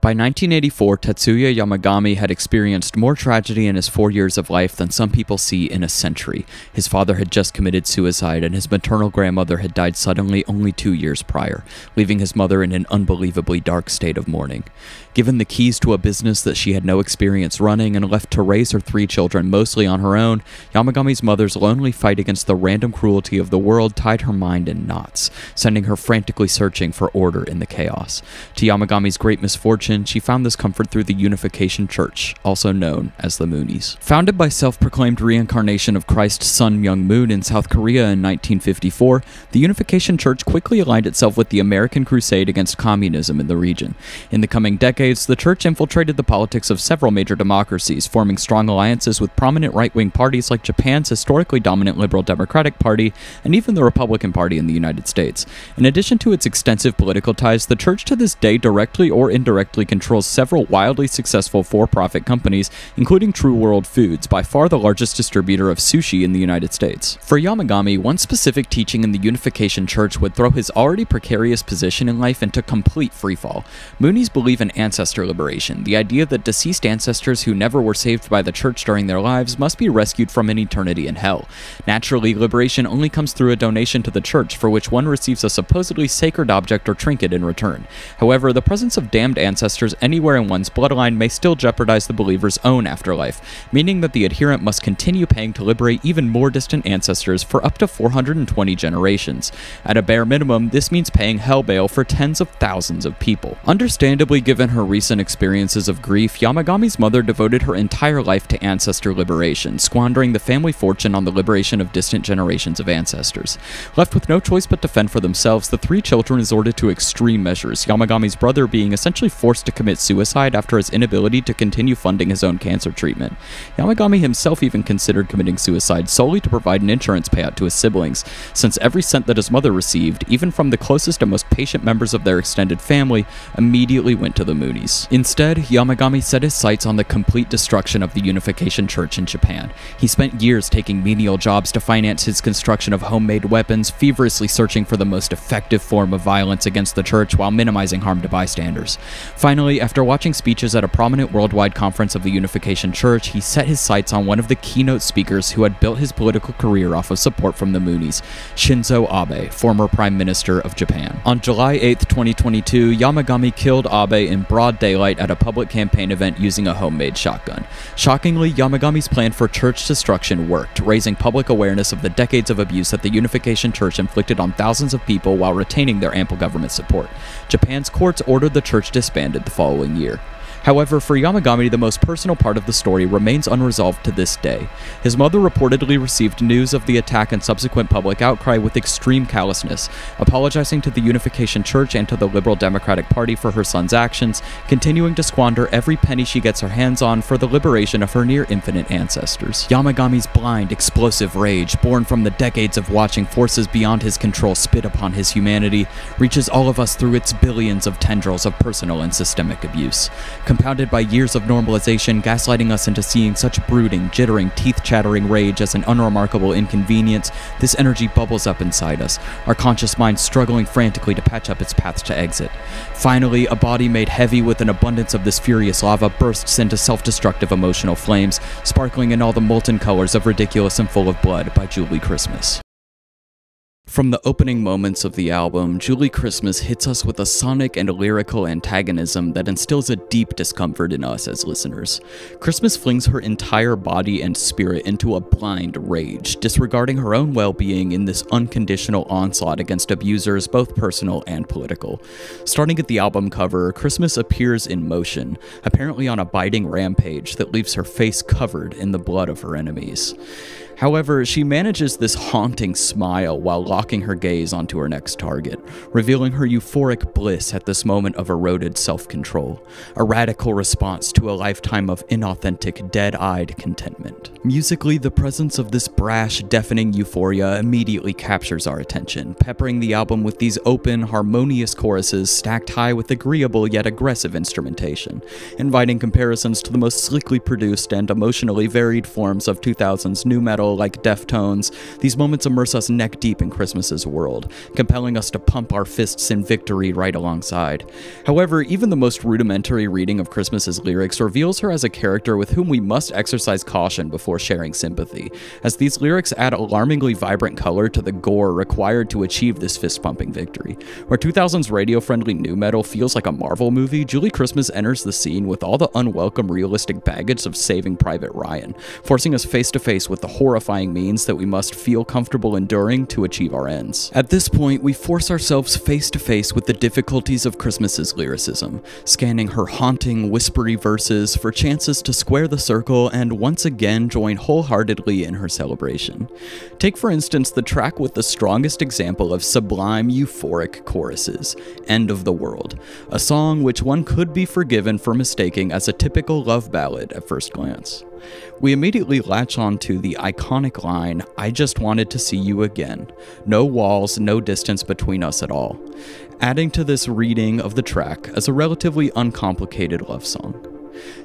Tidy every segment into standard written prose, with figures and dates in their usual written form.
By 1984, Tetsuya Yamagami had experienced more tragedy in his 4 years of life than some people see in a century. His father had just committed suicide, and his maternal grandmother had died suddenly only 2 years prior, leaving his mother in an unbelievably dark state of mourning. Given the keys to a business that she had no experience running and left to raise her 3 children mostly on her own, Yamagami's mother's lonely fight against the random cruelty of the world tied her mind in knots, sending her frantically searching for order in the chaos. To Yamagami's great misfortune, she found this comfort through the Unification Church, also known as the Moonies. Founded by self-proclaimed reincarnation of Christ's son Myung Moon in South Korea in 1954, the Unification Church quickly aligned itself with the American crusade against communism in the region. In the coming decades, the church infiltrated the politics of several major democracies, forming strong alliances with prominent right-wing parties like Japan's historically dominant Liberal Democratic Party and even the Republican Party in the United States. In addition to its extensive political ties, the church to this day directly or indirectly controls several wildly successful for-profit companies, including True World Foods, by far the largest distributor of sushi in the United States. For Yamagami, one specific teaching in the Unification Church would throw his already precarious position in life into complete freefall. Moonies believe in ancestor liberation, the idea that deceased ancestors who never were saved by the church during their lives must be rescued from an eternity in hell. Naturally, liberation only comes through a donation to the church, for which one receives a supposedly sacred object or trinket in return. However, the presence of damned ancestors anywhere in one's bloodline may still jeopardize the believer's own afterlife, meaning that the adherent must continue paying to liberate even more distant ancestors for up to 420 generations. At a bare minimum, this means paying hell bail for tens of thousands of people. Understandably, given her recent experiences of grief, Yamagami's mother devoted her entire life to ancestor liberation, squandering the family fortune on the liberation of distant generations of ancestors. Left with no choice but to fend for themselves, the 3 children resorted to extreme measures, Yamagami's brother being essentially forced to commit suicide after his inability to continue funding his own cancer treatment. Yamagami himself even considered committing suicide solely to provide an insurance payout to his siblings, since every cent that his mother received, even from the closest and most patient members of their extended family, immediately went to the Moonies. Instead, Yamagami set his sights on the complete destruction of the Unification Church in Japan. He spent years taking menial jobs to finance his construction of homemade weapons, feverishly searching for the most effective form of violence against the church while minimizing harm to bystanders. Finally, after watching speeches at a prominent worldwide conference of the Unification Church, he set his sights on one of the keynote speakers who had built his political career off of support from the Moonies, Shinzo Abe, former Prime Minister of Japan. On July 8, 2022, Yamagami killed Abe in broad daylight at a public campaign event using a homemade shotgun. Shockingly, Yamagami's plan for church destruction worked, raising public awareness of the decades of abuse that the Unification Church inflicted on thousands of people while retaining their ample government support. Japan's courts ordered the church disbanded the following year. However, for Yamagami, the most personal part of the story remains unresolved to this day. His mother reportedly received news of the attack and subsequent public outcry with extreme callousness, apologizing to the Unification Church and to the Liberal Democratic Party for her son's actions, continuing to squander every penny she gets her hands on for the liberation of her near-infinite ancestors. Yamagami's blind, explosive rage, born from the decades of watching forces beyond his control spit upon his humanity, reaches all of us through its billions of tendrils of personal and systemic abuse. Compounded by years of normalization, gaslighting us into seeing such brooding, jittering, teeth-chattering rage as an unremarkable inconvenience, this energy bubbles up inside us, our conscious mind struggling frantically to patch up its paths to exit. Finally, a body made heavy with an abundance of this furious lava bursts into self-destructive emotional flames, sparkling in all the molten colors of Ridiculous and Full of Blood by Julie Christmas. From the opening moments of the album, Julie Christmas hits us with a sonic and lyrical antagonism that instills a deep discomfort in us as listeners. Christmas flings her entire body and spirit into a blind rage, disregarding her own well-being in this unconditional onslaught against abusers, both personal and political. Starting at the album cover, Christmas appears in motion, apparently on a biting rampage that leaves her face covered in the blood of her enemies. However, she manages this haunting smile while locking her gaze onto her next target, revealing her euphoric bliss at this moment of eroded self-control, a radical response to a lifetime of inauthentic, dead-eyed contentment. Musically, the presence of this brash, deafening euphoria immediately captures our attention, peppering the album with these open, harmonious choruses stacked high with agreeable yet aggressive instrumentation, inviting comparisons to the most slickly produced and emotionally varied forms of 2000's nu metal metal like Deftones, these moments immerse us neck deep in Christmas's world, compelling us to pump our fists in victory right alongside. However, even the most rudimentary reading of Christmas's lyrics reveals her as a character with whom we must exercise caution before sharing sympathy, as these lyrics add alarmingly vibrant color to the gore required to achieve this fist-pumping victory. Where 2000's radio-friendly nu metal feels like a Marvel movie, Julie Christmas enters the scene with all the unwelcome realistic baggage of Saving Private Ryan, forcing us face-to-face with the horrifying means that we must feel comfortable enduring to achieve our ends. At this point, we force ourselves face-to-face with the difficulties of Christmas's lyricism, scanning her haunting, whispery verses for chances to square the circle and once again join wholeheartedly in her celebration. Take for instance the track with the strongest example of sublime, euphoric choruses, End of the World, a song which one could be forgiven for mistaking as a typical love ballad at first glance. We immediately latch on to the iconic line, "I just wanted to see you again. No walls, no distance between us at all," adding to this reading of the track as a relatively uncomplicated love song.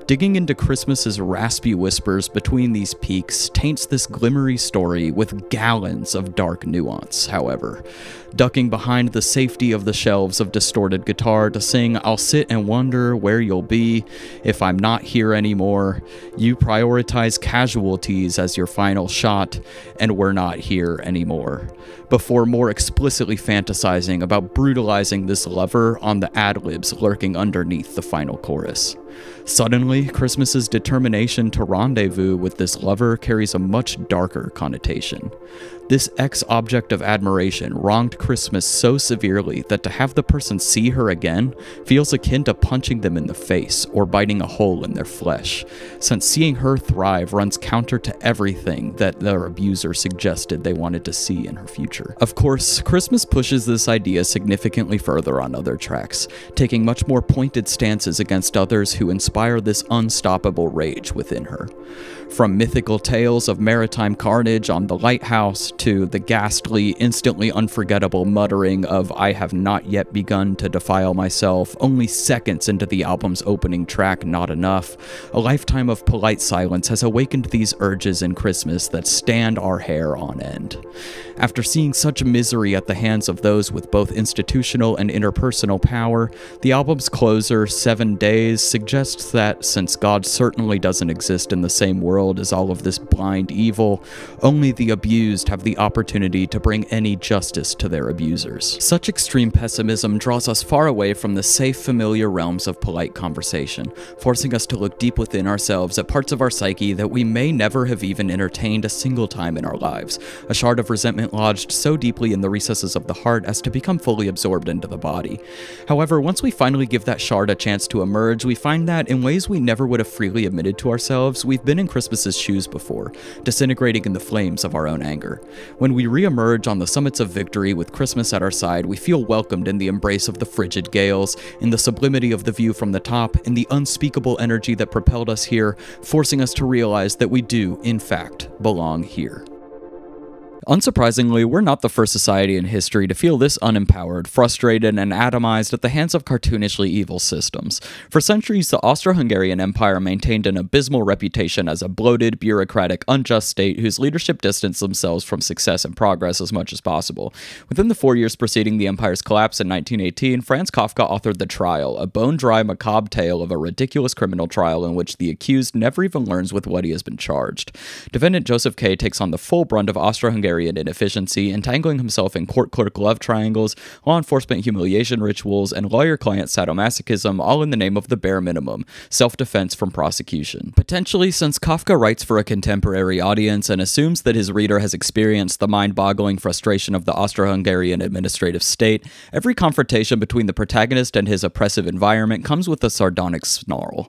Digging into Christmas's raspy whispers between these peaks taints this glimmery story with gallons of dark nuance, however. Ducking behind the safety of the shelves of distorted guitar to sing "I'll sit and wonder where you'll be if I'm not here anymore," you prioritize casualties as your final shot, and we're not here anymore, before more explicitly fantasizing about brutalizing this lover on the ad-libs lurking underneath the final chorus. Suddenly, Christmas's determination to rendezvous with this lover carries a much darker connotation. This ex-object of admiration wronged Christmas so severely that to have the person see her again feels akin to punching them in the face or biting a hole in their flesh, since seeing her thrive runs counter to everything that their abuser suggested they wanted to see in her future. Of course, Christmas pushes this idea significantly further on other tracks, taking much more pointed stances against others who inspire this unstoppable rage within her. From mythical tales of maritime carnage on the lighthouse to the ghastly, instantly unforgettable muttering of "I have not yet begun to defile myself" only seconds into the album's opening track, Not Enough, a lifetime of polite silence has awakened these urges in Christmas that stand our hair on end. After seeing such misery at the hands of those with both institutional and interpersonal power, the album's closer, 7 Days, suggests that, since God certainly doesn't exist in the same world as all of this blind evil, only the abused have the opportunity to bring any justice to their abusers. Such extreme pessimism draws us far away from the safe, familiar realms of polite conversation, forcing us to look deep within ourselves at parts of our psyche that we may never have even entertained a single time in our lives, a shard of resentment lodged so deeply in the recesses of the heart as to become fully absorbed into the body. However, once we finally give that shard a chance to emerge, we find that, in ways we never would have freely admitted to ourselves, we've been in Christmas's shoes before, disintegrating in the flames of our own anger. When we re-emerge on the summits of victory with Christmas at our side, we feel welcomed in the embrace of the frigid gales, in the sublimity of the view from the top, in the unspeakable energy that propelled us here, forcing us to realize that we do, in fact, belong here. Unsurprisingly, we're not the first society in history to feel this unempowered, frustrated, and atomized at the hands of cartoonishly evil systems. For centuries, the Austro-Hungarian Empire maintained an abysmal reputation as a bloated, bureaucratic, unjust state whose leadership distanced themselves from success and progress as much as possible. Within the 4 years preceding the empire's collapse in 1918, Franz Kafka authored The Trial, a bone-dry, macabre tale of a ridiculous criminal trial in which the accused never even learns with what he has been charged. Defendant Joseph K. takes on the full brunt of Austro-Hungarian inefficiency, entangling himself in court clerk love triangles, law enforcement humiliation rituals, and lawyer-client sadomasochism, all in the name of the bare minimum, self-defense from prosecution. Potentially, since Kafka writes for a contemporary audience and assumes that his reader has experienced the mind-boggling frustration of the Austro-Hungarian administrative state, every confrontation between the protagonist and his oppressive environment comes with a sardonic snarl.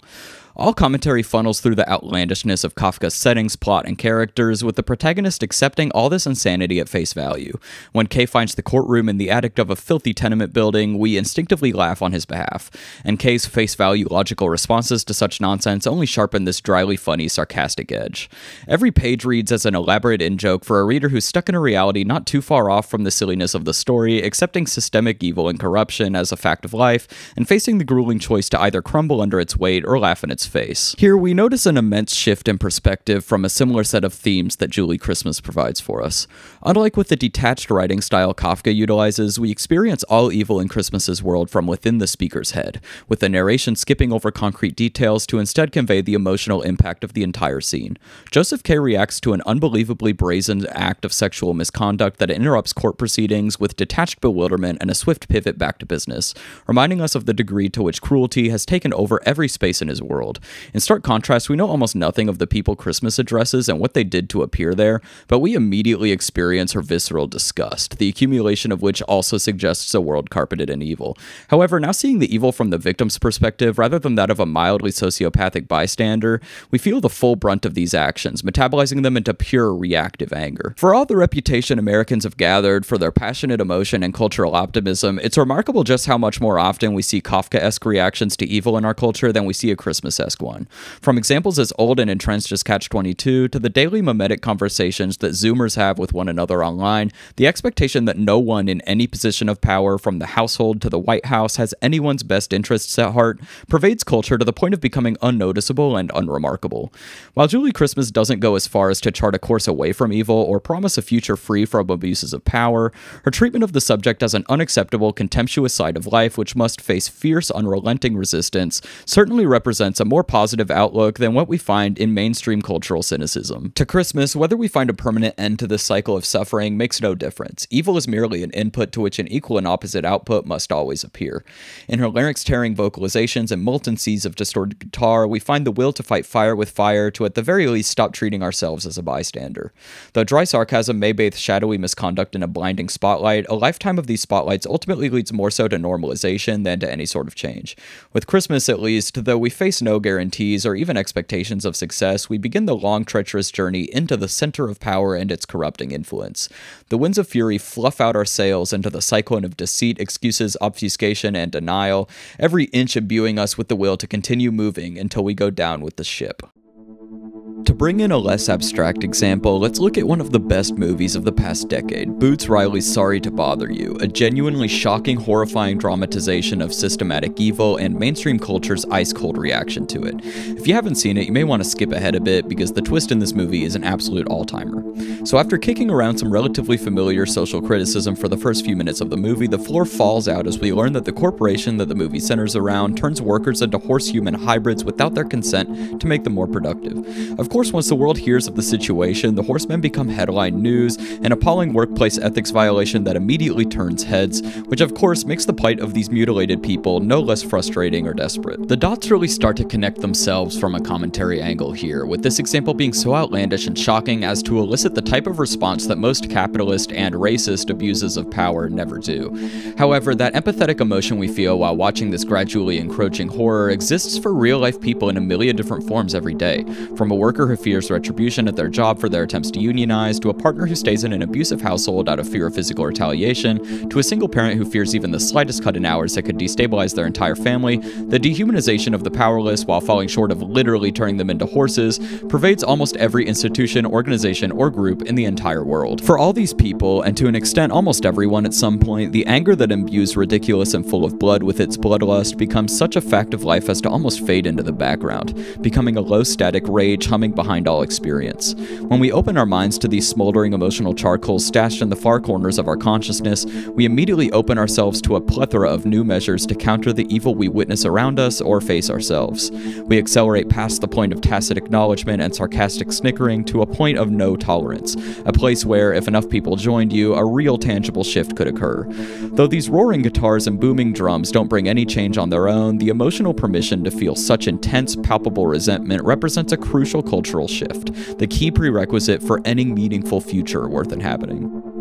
All commentary funnels through the outlandishness of Kafka's settings, plot, and characters, with the protagonist accepting all this insanity at face value. When Kay finds the courtroom in the attic of a filthy tenement building, we instinctively laugh on his behalf, and Kay's face value logical responses to such nonsense only sharpen this dryly funny, sarcastic edge. Every page reads as an elaborate in-joke for a reader who's stuck in a reality not too far off from the silliness of the story, accepting systemic evil and corruption as a fact of life, and facing the grueling choice to either crumble under its weight or laugh in its face. Here, we notice an immense shift in perspective from a similar set of themes that Julie Christmas provides for us. Unlike with the detached writing style Kafka utilizes, we experience all evil in Christmas's world from within the speaker's head, with the narration skipping over concrete details to instead convey the emotional impact of the entire scene. Joseph K. reacts to an unbelievably brazen act of sexual misconduct that interrupts court proceedings with detached bewilderment and a swift pivot back to business, reminding us of the degree to which cruelty has taken over every space in his world. In stark contrast, we know almost nothing of the people Christmas addresses and what they did to appear there, but we immediately experience her visceral disgust, the accumulation of which also suggests a world carpeted in evil. However, now seeing the evil from the victim's perspective rather than that of a mildly sociopathic bystander, we feel the full brunt of these actions, metabolizing them into pure reactive anger. For all the reputation Americans have gathered for their passionate emotion and cultural optimism, it's remarkable just how much more often we see Kafka-esque reactions to evil in our culture than we see a Christmas-esque one. From examples as old and entrenched as Catch-22 to the daily mimetic conversations that Zoomers have with one another online, the expectation that no one in any position of power, from the household to the White House, has anyone's best interests at heart pervades culture to the point of becoming unnoticeable and unremarkable. While Julie Christmas doesn't go as far as to chart a course away from evil or promise a future free from abuses of power, her treatment of the subject as an unacceptable, contemptuous side of life which must face fierce, unrelenting resistance certainly represents a more positive outlook than what we find in mainstream cultural cynicism. To Christmas, whether we find a permanent end to this cycle of suffering makes no difference. Evil is merely an input to which an equal and opposite output must always appear. In her larynx-tearing vocalizations and molten seas of distorted guitar, we find the will to fight fire with fire to at the very least stop treating ourselves as a bystander. Though dry sarcasm may bathe shadowy misconduct in a blinding spotlight, a lifetime of these spotlights ultimately leads more so to normalization than to any sort of change. With Christmas, at least, though we face no guarantees or even expectations of success, we begin the long, treacherous journey into the center of power and its corrupting influence. The winds of fury fluff out our sails into the cyclone of deceit, excuses, obfuscation, and denial, every inch imbuing us with the will to continue moving until we go down with the ship. To bring in a less abstract example, let's look at one of the best movies of the past decade, Boots Riley's Sorry to Bother You, a genuinely shocking, horrifying dramatization of systematic evil and mainstream culture's ice-cold reaction to it. If you haven't seen it, you may want to skip ahead a bit because the twist in this movie is an absolute all-timer. So after kicking around some relatively familiar social criticism for the first few minutes of the movie, the floor falls out as we learn that the corporation that the movie centers around turns workers into horse-human hybrids without their consent to make them more productive. Of course, once the world hears of the situation, the horsemen become headline news, an appalling workplace ethics violation that immediately turns heads, which of course makes the plight of these mutilated people no less frustrating or desperate. The dots really start to connect themselves from a commentary angle here, with this example being so outlandish and shocking as to elicit the type of response that most capitalist and racist abuses of power never do. However, that empathetic emotion we feel while watching this gradually encroaching horror exists for real-life people in a million different forms every day, from a worker who fears retribution at their job for their attempts to unionize, to a partner who stays in an abusive household out of fear of physical retaliation, to a single parent who fears even the slightest cut in hours that could destabilize their entire family. The dehumanization of the powerless, while falling short of literally turning them into horses, pervades almost every institution, organization, or group in the entire world. For all these people, and to an extent almost everyone at some point, the anger that imbues ridiculous and full of blood with its bloodlust becomes such a fact of life as to almost fade into the background, becoming a low static rage humming behind all experience. When we open our minds to these smoldering emotional charcoals stashed in the far corners of our consciousness, we immediately open ourselves to a plethora of new measures to counter the evil we witness around us or face ourselves. We accelerate past the point of tacit acknowledgement and sarcastic snickering to a point of no tolerance, a place where, if enough people joined you, a real tangible shift could occur. Though these roaring guitars and booming drums don't bring any change on their own, the emotional permission to feel such intense, palpable resentment represents a crucial cultural shift, the key prerequisite for any meaningful future worth inhabiting.